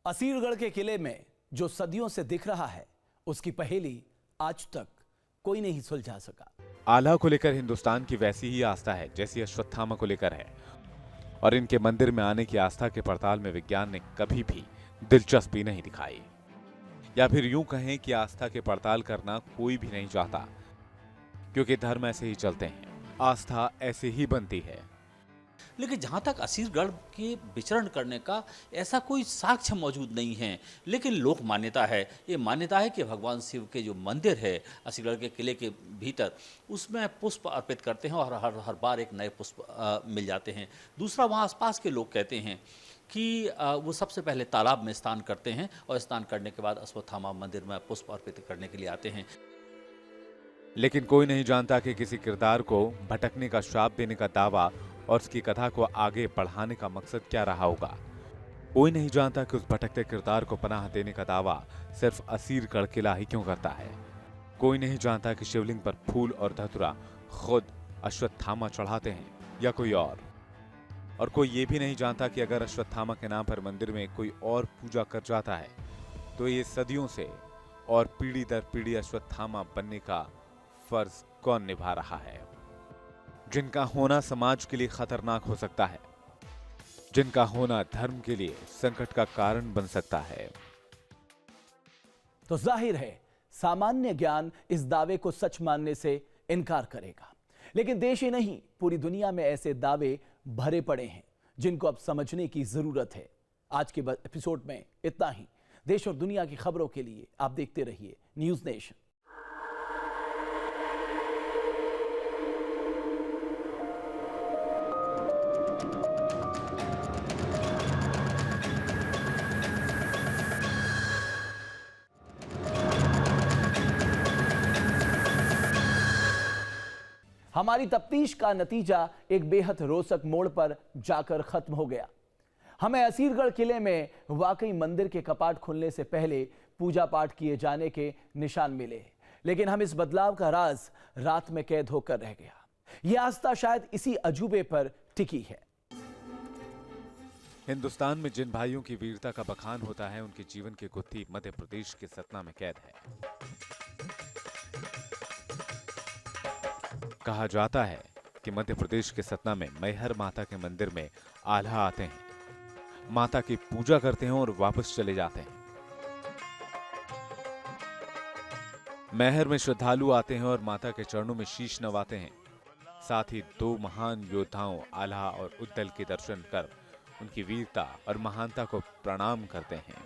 असीरगढ़ के किले में जो सदियों से दिख रहा है, उसकी पहेली आज तक कोई नहीं सुलझा सका। आल्हा को लेकर हिंदुस्तान की वैसी ही आस्था है जैसी अश्वत्थामा को लेकर है, और इनके मंदिर में आने की आस्था के पड़ताल में विज्ञान ने कभी भी दिलचस्पी नहीं दिखाई, या फिर यूं कहें कि आस्था के पड़ताल करना कोई भी नहीं चाहता, क्योंकि धर्म ऐसे ही चलते हैं, आस्था ऐसे ही बनती है। लेकिन जहाँ तक असीरगढ़ के विचरण करने का ऐसा कोई साक्ष्य मौजूद नहीं है, लेकिन लोक मान्यता है, ये मान्यता है कि भगवान शिव के जो मंदिर है असीरगढ़ के किले के भीतर, उसमें पुष्प अर्पित करते हैं और हर बार एक नए पुष्प मिल जाते हैं। दूसरा, वहाँ आसपास के लोग कहते हैं कि वो सबसे पहले तालाब में स्नान करते हैं और स्नान करने के बाद अश्वत्थामा मंदिर में पुष्प अर्पित करने के लिए आते हैं। लेकिन कोई नहीं जानता कि किसी किरदार को भटकने का श्राप देने का दावा और उसकी कथा को आगे बढ़ाने का मकसद क्या रहा होगा। कोई नहीं जानता कि उस भटकते किरदार को पनाह देने का दावा सिर्फ असीरगढ़ किला ही क्यों करता है। कोई नहीं जानता कि शिवलिंग पर फूल और धतूरा खुद अश्वत्थामा चढ़ाते हैं या कोई और कोई ये भी नहीं जानता कि अगर अश्वत्थामा के नाम पर मंदिर में कोई और पूजा कर जाता है तो ये सदियों से और पीढ़ी दर पीढ़ी अश्वत्थामा बनने का फर्ज कौन निभा रहा है, जिनका होना समाज के लिए खतरनाक हो सकता है, जिनका होना धर्म के लिए संकट का कारण बन सकता है। तो जाहिर है सामान्य ज्ञान इस दावे को सच मानने से इनकार करेगा, लेकिन देश ही नहीं पूरी दुनिया में ऐसे दावे भरे पड़े हैं जिनको अब समझने की जरूरत है। आज के एपिसोड में इतना ही। देश और दुनिया की खबरों के लिए आप देखते रहिए न्यूज़ नेशन। हमारी तफ्तीश का नतीजा एक बेहद रोचक मोड़ पर जाकर खत्म हो गया। हमें असीरगढ़ किले में वाकई मंदिर के कपाट खुलने से पहले पूजा पाठ किए जाने के निशान मिले, लेकिन हम इस बदलाव का राज रात में कैद होकर रह गया। यह आस्था शायद इसी अजूबे पर टिकी है। हिंदुस्तान में जिन भाइयों की वीरता का बखान होता है, उनके जीवन की गुत्थी मध्य प्रदेश के सतना में कैद है। कहा जाता है कि मध्य प्रदेश के सतना में मैहर माता के मंदिर में आल्हा आते हैं, माता की पूजा करते हैं और वापस चले जाते हैं। मैहर में श्रद्धालु आते हैं और माता के चरणों में शीश नवाते हैं। साथ ही दो महान योद्धाओं आल्हा और उद्दल के दर्शन कर उनकी वीरता और महानता को प्रणाम करते हैं।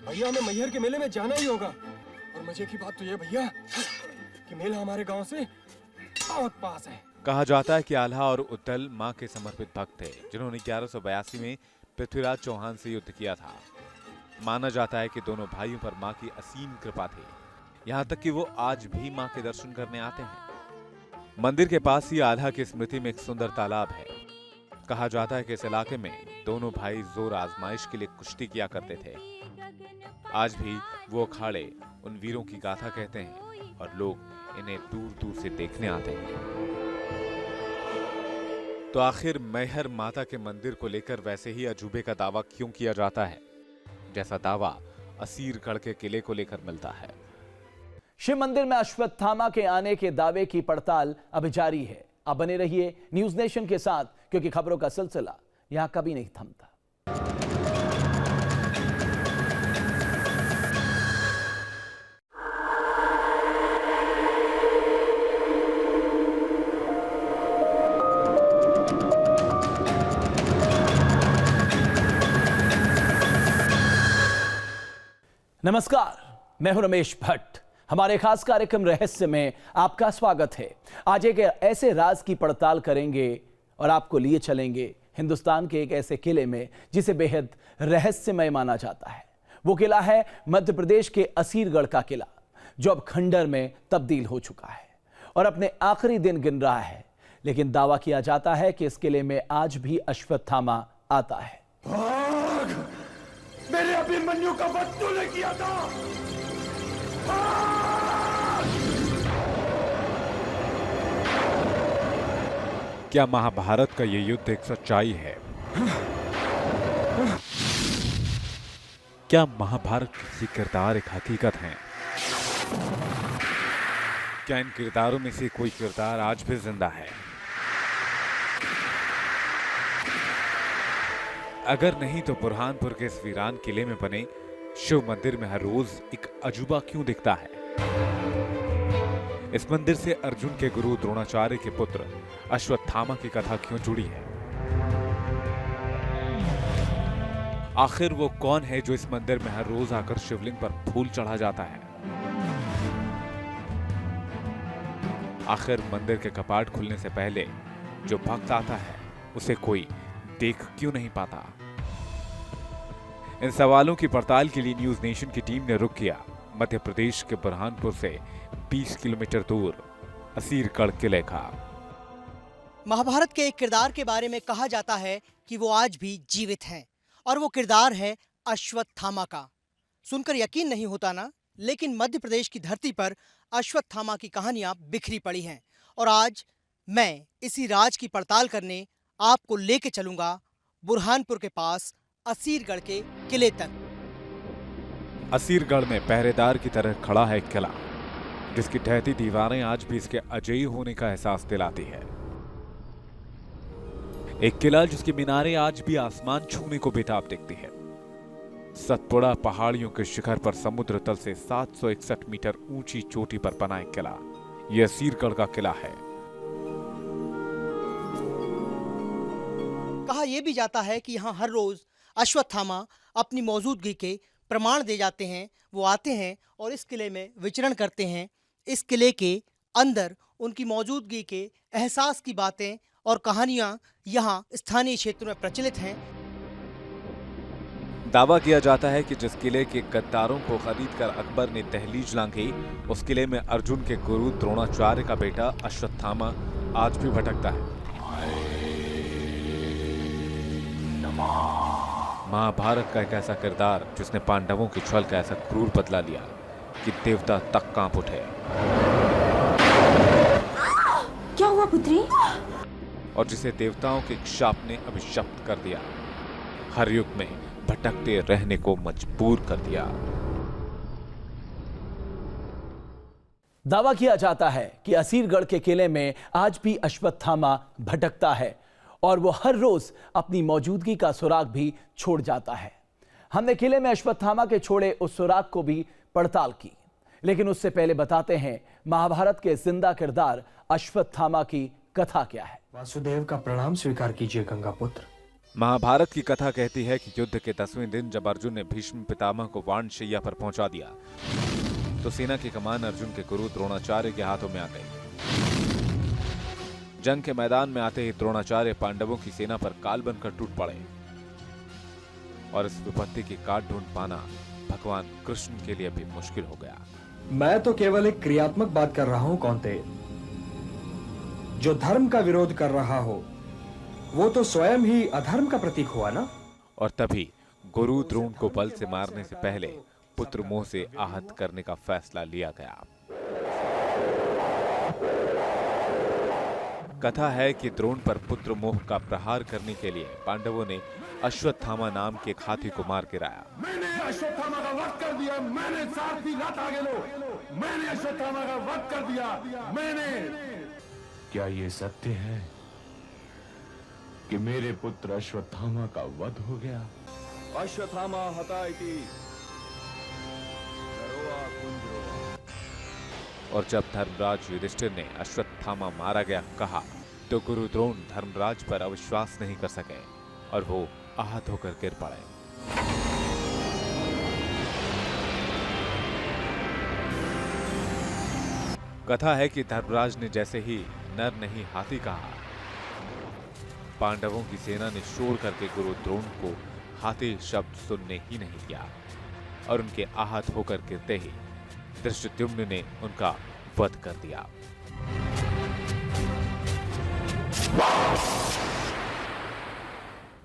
भैया, हमें मैहर के मेले में जाना ही होगा, और मजे की बात तो ये भैया कि मेला हमारे गांव से बहुत पास है। कहा जाता है कि आल्हा और उद्दल मां के समर्पित भक्त थे, जिन्होंने 1182 में पृथ्वीराज चौहान से युद्ध किया था। माना जाता है कि दोनों भाइयों पर मां की असीम कृपा थी, यहां तक कि वो आज भी मां के दर्शन करने आते हैं। मंदिर के पास ही आल्हा की स्मृति में एक सुंदर तालाब है। कहा जाता है कि इस इलाके में दोनों भाई जोर आजमाइश के लिए कुश्ती किया करते थे। आज भी वो अखाड़े उन वीरों की गाथा कहते हैं और लोग इन्हें दूर दूर से देखने आते हैं। तो आखिर मैहर माता के मंदिर को लेकर वैसे ही अजूबे का दावा क्यों किया जाता है, जैसा दावा असीरगढ़ के किले को लेकर मिलता है। शिव मंदिर में अश्वत्थामा के आने के दावे की पड़ताल अब जारी है। अब बने रहिए न्यूज़ नेशन के साथ, क्योंकि खबरों का सिलसिला यहां कभी नहीं थमता। नमस्कार, मैं हूं रमेश भट्ट। हमारे खास कार्यक्रम रहस्य में आपका स्वागत है। आज एक ऐसे राज की पड़ताल करेंगे और आपको लिए चलेंगे हिंदुस्तान के एक ऐसे किले में जिसे बेहद रहस्यमय माना जाता है। वो किला है मध्य प्रदेश के असीरगढ़ का किला, जो अब खंडर में तब्दील हो चुका है और अपने आखिरी दिन गिन रहा है। लेकिन दावा किया जाता है कि इस किले में आज भी अश्वत्थामा आता है। मेरे अभिमन्यु का वध तूने किया था। क्या महाभारत का ये युद्ध एक सच्चाई है? क्या महाभारत के किसी किरदार एक हकीकत हैं? क्या इन किरदारों में से कोई किरदार आज भी जिंदा है? अगर नहीं तो बुरहानपुर के इस वीरान किले में बने शिव मंदिर में हर रोज एक अजूबा क्यों दिखता है? इस मंदिर से अर्जुन के गुरु द्रोणाचार्य के पुत्र अश्वत्थामा की कथा क्यों जुड़ी है? आखिर वो कौन है जो इस मंदिर में हर रोज आकर शिवलिंग पर फूल चढ़ा जाता है? आखिर मंदिर के कपाट खुलने से पहले जो भक्त आता है उसे कोई देख क्यों नहीं पाता? इन सवालों की पड़ताल के लिए न्यूज नेशन की टीम ने रुख किया मध्य प्रदेश के बुरहानपुर से 20 किलोमीटर दूर असीरगढ़ किले का। महाभारत के एक किरदार के बारे में कहा जाता है कि वो आज भी जीवित हैं और वो किरदार है अश्वत्थामा का। सुनकर यकीन नहीं होता ना, लेकिन मध्य प्रदेश की धरती पर अश्वत्थामा की कहानियां बिखरी पड़ी हैं और आज मैं इसी राज की पड़ताल करने आपको लेके चलूंगा बुरहानपुर के पास असीरगढ़ के किले तक। असीरगढ़ में पहरेदार की तरह खड़ा है एक किला जिसकी ढहती दीवारें आज भी इसके अजयी होने का एहसास दिलाती है। एक किला जिसकी मीनारें आज भी आसमान छूने को बेताब दिखती है। सतपुड़ा पहाड़ियों के शिखर पर समुद्र तल से 761 मीटर ऊंची चोटी पर बना एक किला यह असीरगढ़ का किला है। कहा यह भी जाता है कि यहाँ हर रोज अश्वत्थामा अपनी मौजूदगी के प्रमाण दे जाते हैं। वो आते हैं और इस किले में विचरण करते हैं। इस किले के अंदर उनकी मौजूदगी के एहसास की बातें और कहानियां यहाँ स्थानीय क्षेत्रों में प्रचलित हैं। दावा किया जाता है कि जिस किले के गद्दारों को खरीदकर अकबर ने दहलीज लांघी, उस किले में अर्जुन के गुरु द्रोणाचार्य का बेटा अश्वत्थामा आज भी भटकता है। महाभारत का एक ऐसा किरदार जिसने पांडवों की छल का ऐसा क्रूर बदला लिया कि देवता तक कांप उठे। क्या हुआ पुत्री? और जिसे देवताओं के शाप ने अभिशप्त कर दिया, हर युग में भटकते रहने को मजबूर कर दिया। दावा किया जाता है कि असीरगढ़ के किले में आज भी अश्वत्थामा भटकता है और वो हर रोज अपनी मौजूदगी का सुराग भी छोड़ जाता है। हमने किले में अश्वत्थामा के छोड़े उस सुराग को भी पड़ताल की, लेकिन उससे पहले बताते हैं महाभारत के जिंदा किरदार अश्वत्थामा की कथा क्या है। वासुदेव का प्रणाम स्वीकार कीजिए गंगा पुत्र। महाभारत की कथा कहती है कि युद्ध के 10वें दिन जब अर्जुन ने भीष्म पितामह को वाणशैया पर पहुंचा दिया तो सेना की कमान अर्जुन के गुरु द्रोणाचार्य के हाथों में आ गई। जंग के मैदान में आते ही द्रोणाचार्य पांडवों की सेना पर काल बनकर टूट पड़े और इस विपत्ति की काट ढूंढ पाना भगवान कृष्ण के लिए भी मुश्किल हो गया। मैं तो केवल एक क्रियात्मक बात कर रहा हूं कौन्तेय। जो धर्म का विरोध कर रहा हो वो तो स्वयं ही अधर्म का प्रतीक हुआ ना। और तभी गुरु द्रोण को बल से मारने से पहले पुत्र मोह से आहत करने का फैसला लिया गया। कथा है कि द्रोण पर पुत्र मोह का प्रहार करने के लिए पांडवों ने अश्वत्थामा नाम के एक हाथी को मार गिराया। मैंने अश्वत्थामा का वध कर दिया, मैंने सारथी रथ आगे लो, मैंने अश्वत्थामा का वध कर दिया, मैंने। क्या ये सत्य है कि मेरे पुत्र अश्वत्थामा का वध हो गया? अश्वत्थामा हता इति और जब धर्मराज युधिष्ठिर ने अश्वत्थामा मारा गया कहा तो गुरु द्रोण धर्मराज पर अविश्वास नहीं कर सके और वो आहत होकर गिर पड़े। कथा है कि धर्मराज ने जैसे ही नर नहीं हाथी कहा, पांडवों की सेना ने शोर करके गुरु द्रोण को हाथी शब्द सुनने ही नहीं दिया और उनके आहत होकर गिरते ही धृष्टद्युम्न ने उनका वध कर दिया।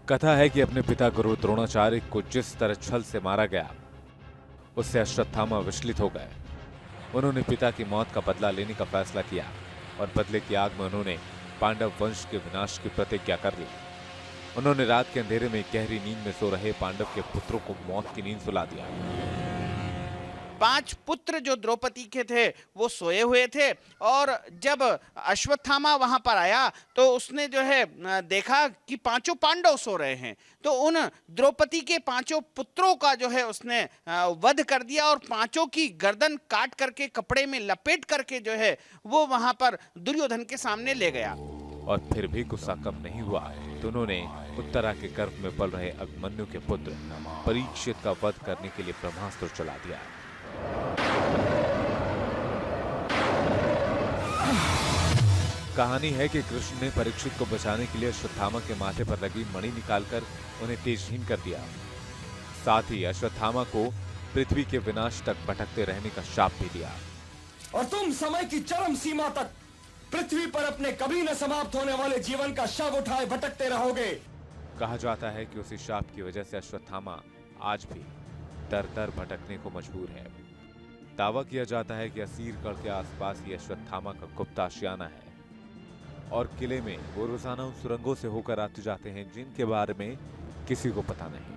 कथा है कि अपने पिता गुरु द्रोणाचार्य को जिस तरह छल से मारा गया उससे अश्वत्थामा विचलित हो गए। उन्होंने पिता की मौत का बदला लेने का फैसला किया और बदले की आग में उन्होंने पांडव वंश के विनाश की प्रतिज्ञा कर ली। उन्होंने रात के अंधेरे में गहरी नींद में सो रहे पांडव के पुत्रों को मौत की नींद सुला दिया। 5 पुत्र जो द्रौपदी के थे वो सोए हुए थे, और जब अश्वत्थामा वहां पर आया तो उसने जो है देखा कि 5 पांडव सो रहे हैं, तो उन द्रौपदी के 5 पुत्रों का जो है उसने वध कर दिया और 5 की गर्दन काट करके कपड़े में लपेट करके जो है वो वहां पर दुर्योधन के सामने ले गया। और फिर भी गुस्सा कम नहीं हुआ तो उन्होंने उत्तरा के गर्भ में पल रहे अभिमन्यु के पुत्र परीक्षित का वध करने के लिए ब्रह्मास्त्र चला दिया। कहानी है कि कृष्ण ने परीक्षित को बचाने के लिए अश्वत्थामा के माथे पर लगी मणि निकालकर उन्हें तेजहीन कर दिया। साथ ही अश्वत्थामा को पृथ्वी के विनाश तक भटकते रहने का शाप भी दिया। और तुम समय की चरम सीमा तक पृथ्वी पर अपने कभी न समाप्त होने वाले जीवन का शव उठाए भटकते रहोगे। कहा जाता है कि उसी शाप की वजह से अश्वत्थामा आज भी दर दर भटकने को मजबूर है। दावा किया जाता है कि असीरगढ़ के आसपास ही अश्वत्थामा का गुप्त आशियाना है और किले में वो रोजाना उन सुरंगों से होकर आते जाते हैं जिनके बारे में किसी को पता नहीं।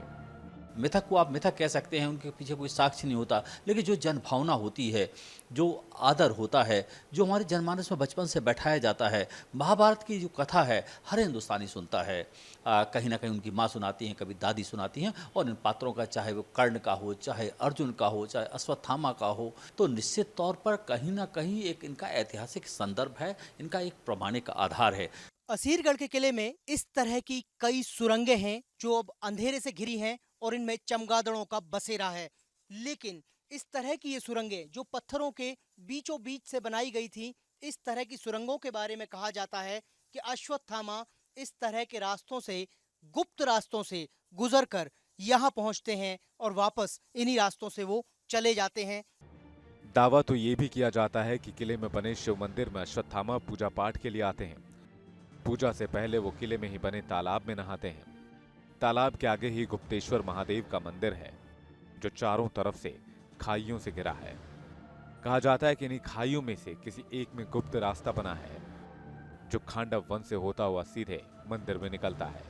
मिथक को आप मिथक कह सकते हैं, उनके पीछे कोई साक्ष्य नहीं होता, लेकिन जो जनभावना होती है, जो आदर होता है, जो हमारे जनमानस में बचपन से बैठाया जाता है, महाभारत की जो कथा है हर हिंदुस्तानी सुनता है। कहीं ना कहीं उनकी माँ सुनाती हैं, कभी दादी सुनाती हैं, और इन पात्रों का चाहे वो कर्ण का हो, चाहे अर्जुन का हो, चाहे अश्वत्थामा का हो, तो निश्चित तौर पर कहीं ना कहीं एक इनका ऐतिहासिक संदर्भ है, इनका एक प्रमाणिक आधार है। असीरगढ़ के किले में इस तरह की कई सुरंगें हैं जो अब अंधेरे से घिरी हैं और इनमें चमगादड़ों का बसेरा है। लेकिन इस तरह की ये सुरंगें जो पत्थरों के बीचों बीच से बनाई गई थी, इस तरह की सुरंगों के बारे में कहा जाता है कि अश्वत्थामा इस तरह के रास्तों से, गुप्त रास्तों से गुजरकर यहाँ पहुँचते हैं और वापस इन्हीं रास्तों से वो चले जाते हैं। दावा तो ये भी किया जाता है कि किले में बने शिव मंदिर में अश्वत्थामा पूजा पाठ के लिए आते हैं। पूजा से पहले वो किले में ही बने तालाब में नहाते हैं। तालाब के आगे ही गुप्तेश्वर महादेव का मंदिर है जो चारों तरफ से खाइयों से घिरा है। कहा जाता है कि इन्हीं खाइयों में से किसी एक में गुप्त रास्ता बना है जो खांडव वन से होता हुआ सीधे मंदिर में निकलता है।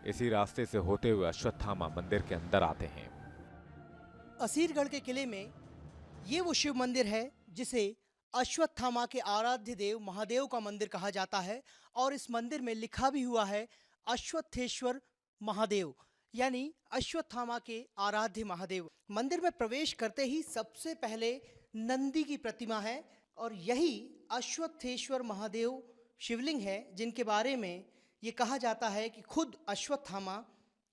इसी रास्ते से होते हुए अश्वत्थामा मंदिर के अंदर आते हैं। असीरगढ़ के किले में ये वो शिव मंदिर है जिसे अश्वत्थामा के आराध्य देव महादेव का मंदिर कहा जाता है, और इस मंदिर में लिखा भी हुआ है अश्वत्थेश्वर महादेव, यानी अश्वत्थामा के आराध्य महादेव। मंदिर में प्रवेश करते ही सबसे पहले नंदी की प्रतिमा है, और यही अश्वत्थेश्वर महादेव शिवलिंग है जिनके बारे में ये कहा जाता है कि खुद अश्वत्थामा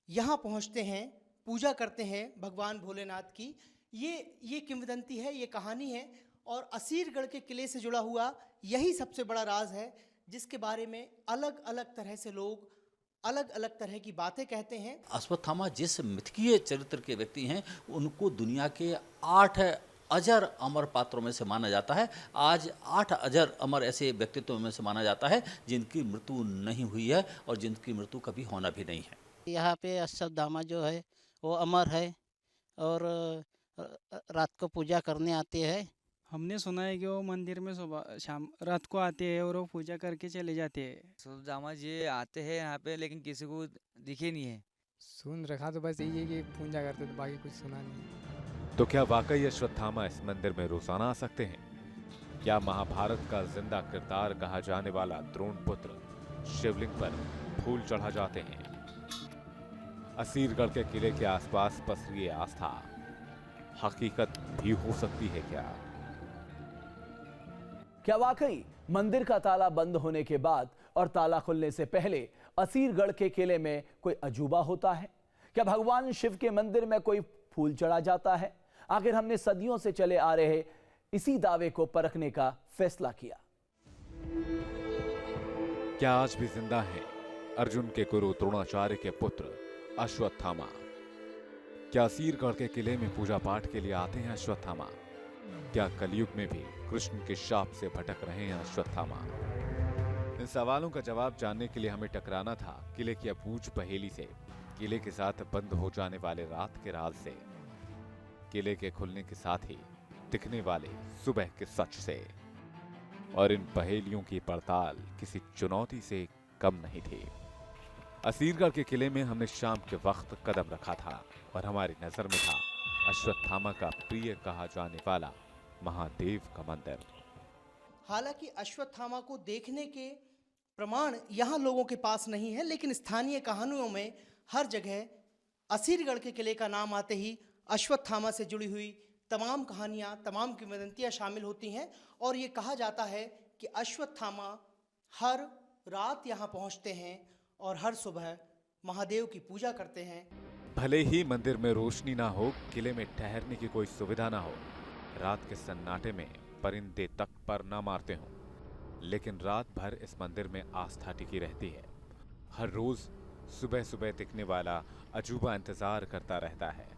यहाँ पहुँचते हैं, पूजा करते हैं भगवान भोलेनाथ की। ये किंवदंती है, ये कहानी है, और असीरगढ़ के किले से जुड़ा हुआ यही सबसे बड़ा राज है जिसके बारे में अलग अलग तरह से लोग अलग अलग तरह की बातें कहते हैं। अश्वत्थामा जिस मिथकीय चरित्र के व्यक्ति हैं, उनको दुनिया के 8 अजर अमर पात्रों में से माना जाता है। आज 8 अजर अमर ऐसे व्यक्तित्वों में से माना जाता है जिनकी मृत्यु नहीं हुई है और जिनकी मृत्यु कभी होना भी नहीं है। यहाँ पे अश्वत्थामा जो है वो अमर है और रात को पूजा करने आते हैं। हमने सुना है कि वो मंदिर में सुबह शाम रात को आते हैं और वो पूजा करके चले जाते हैं। अश्वत्थामा जी आते हैं यहाँ पे, लेकिन किसी को दिखे नहीं है। सुन रखा तो बस यही है कि पूजा करते, तो बाकी कुछ सुना नहीं। तो क्या वाकई अश्वत्थामा इस मंदिर में रोजाना आ सकते हैं? क्या महाभारत का जिंदा किरदार कहा जाने वाला द्रोण पुत्र शिवलिंग पर फूल चढ़ा जाते हैं? असीरगढ़ के किले के आसपास पसरी आस्था हकीकत भी हो सकती है क्या? क्या वाकई मंदिर का ताला बंद होने के बाद और ताला खुलने से पहले असीरगढ़ के किले में कोई अजूबा होता है? क्या भगवान शिव के मंदिर में कोई फूल चढ़ा जाता है? आखिर हमने सदियों से चले आ रहे इसी दावे को परखने का फैसला किया। क्या आज भी जिंदा है अर्जुन के गुरु द्रोणाचार्य के पुत्र अश्वत्थामा? क्या असीरगढ़ के किले में पूजा पाठ के लिए आते हैं अश्वत्थामा? क्या कलयुग में भी कृष्ण के शाप से भटक रहे हैं अश्वत्थामा? इन सवालों का जवाब जानने के लिए हमें टकराना था किले की अबूझ पहेली से, किले के साथ बंद हो जाने वाले रात के राज से, किले के खुलने के साथ ही दिखने वाले सुबह के सच से। और इन पहेलियों की पड़ताल किसी चुनौती से कम नहीं थी। असीरगढ़ के किले में हमने शाम के वक्त कदम रखा था और हमारी नजर में था अश्वत्थामा का प्रिय कहा जाने वाला महादेव का मंदिर। हालांकि अश्वत्थामा को देखने के प्रमाण यहाँ लोगों के पास नहीं है, लेकिन स्थानीय कहानियों में हर जगह असीरगढ़ के किले का नाम आते ही अश्वत्थामा से जुड़ी हुई तमाम कहानियाँ, तमाम किंवदंतियाँ शामिल होती हैं। और ये कहा जाता है कि अश्वत्थामा हर रात यहाँ पहुँचते हैं और हर सुबह महादेव की पूजा करते हैं। भले ही मंदिर में रोशनी ना हो, किले में ठहरने की कोई सुविधा ना हो, रात के सन्नाटे में परिंदे तक पर ना मारते हों, लेकिन रात भर इस मंदिर में आस्था टिकी रहती है। हर रोज सुबह सुबह दिखने वाला अजूबा इंतजार करता रहता है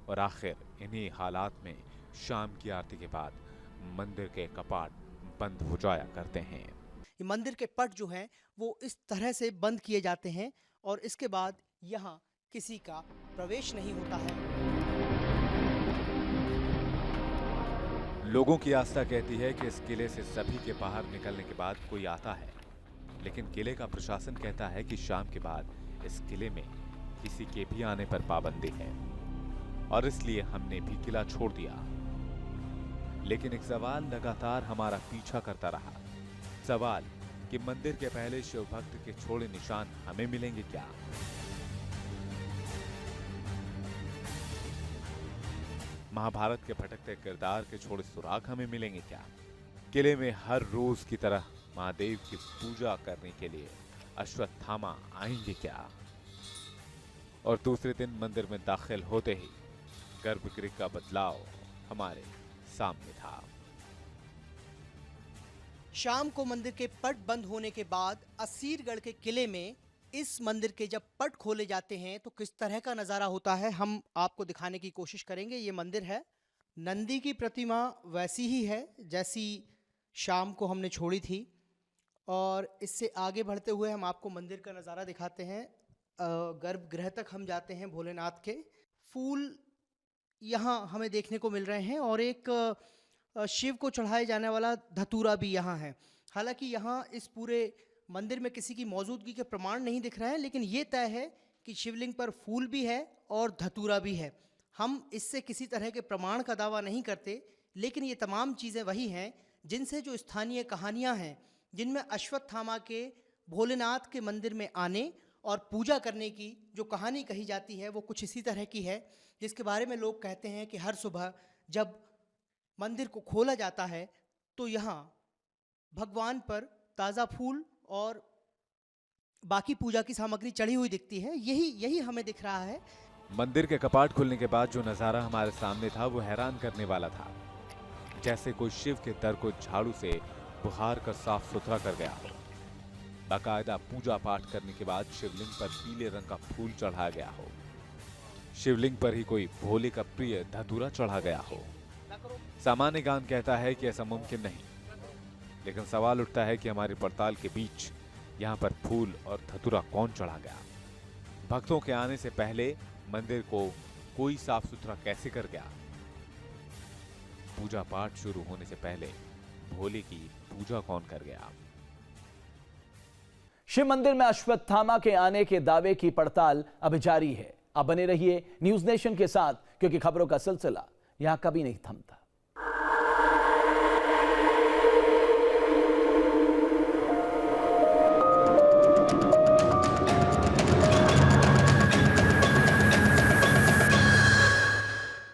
और आखिर इन्हीं हालात में शाम की आरती के बाद मंदिर के कपाट बंद हो जाया करते हैं। ये मंदिर के पट जो हैं वो इस तरह से बंद किए जाते हैं और इसके बाद यहाँ किसी का प्रवेश नहीं होता है। लोगों की आस्था कहती है कि इस किले से सभी के बाहर निकलने के बाद कोई आता है, लेकिन किले का प्रशासन कहता है कि शाम के बाद इस किले में किसी के भी आने पर पाबंदी है और इसलिए हमने भी किला छोड़ दिया। लेकिन एक सवाल लगातार हमारा पीछा करता रहा, सवाल कि मंदिर के पहले शिव भक्त के छोड़े निशान हमें मिलेंगे क्या? महाभारत के भटकते किरदार के छोड़े सुराग हमें मिलेंगे क्या? किले में हर रोज की तरह महादेव की पूजा करने के लिए अश्वत्थामा आएंगे क्या? और दूसरे दिन मंदिर में दाखिल होते ही गर्भगृह का बदलाव हमारे सामने था। शाम को मंदिर के पट बंद होने के बाद असीरगढ़ के किले में इस मंदिर के जब पट खोले जाते हैं तो किस तरह का नज़ारा होता है हम आपको दिखाने की कोशिश करेंगे। ये मंदिर है, नंदी की प्रतिमा वैसी ही है जैसी शाम को हमने छोड़ी थी और इससे आगे बढ़ते हुए हम आपको मंदिर का नज़ारा दिखाते हैं। गर्भगृह तक हम जाते हैं भोलेनाथ के। फूल यहाँ हमें देखने को मिल रहे हैं और एक शिव को चढ़ाए जाने वाला धतूरा भी यहाँ है। हालांकि यहाँ इस पूरे मंदिर में किसी की मौजूदगी के प्रमाण नहीं दिख रहे हैं, लेकिन ये तय है कि शिवलिंग पर फूल भी है और धतूरा भी है। हम इससे किसी तरह के प्रमाण का दावा नहीं करते, लेकिन ये तमाम चीज़ें वही हैं जिनसे जो स्थानीय कहानियाँ हैं, जिनमें अश्वत्थामा के भोलेनाथ के मंदिर में आने और पूजा करने की जो कहानी कही जाती है वो कुछ इसी तरह की है, जिसके बारे में लोग कहते हैं कि हर सुबह जब मंदिर को खोला जाता है तो यहाँ भगवान पर ताज़ा फूल और बाकी पूजा की सामग्री चढ़ी हुई दिखती है। यही हमें दिख रहा है। मंदिर के कपाट खुलने के बाद जो नजारा हमारे सामने था वो हैरान करने वाला था, जैसे कोई शिव के दर को झाड़ू से बुहार कर साफ सुथरा कर गया हो। बाकायदा पूजा पाठ करने के बाद शिवलिंग पर पीले रंग का फूल चढ़ाया गया हो, शिवलिंग पर ही कोई भोले का प्रिय धतूरा चढ़ा गया हो। सामान्य ज्ञान कहता है कि ऐसा मुमकिन नहीं, लेकिन सवाल उठता है कि हमारी पड़ताल के बीच यहाँ पर फूल और धतूरा कौन चढ़ा गया? भक्तों के आने से पहले मंदिर को कोई साफ सुथरा कैसे कर गया? पूजा पाठ शुरू होने से पहले भोले की पूजा कौन कर गया? शिव मंदिर में अश्वत्थामा के आने के दावे की पड़ताल अब जारी है। अब बने रहिए न्यूज नेशन के साथ, क्योंकि खबरों का सिलसिला यहां कभी नहीं थमता।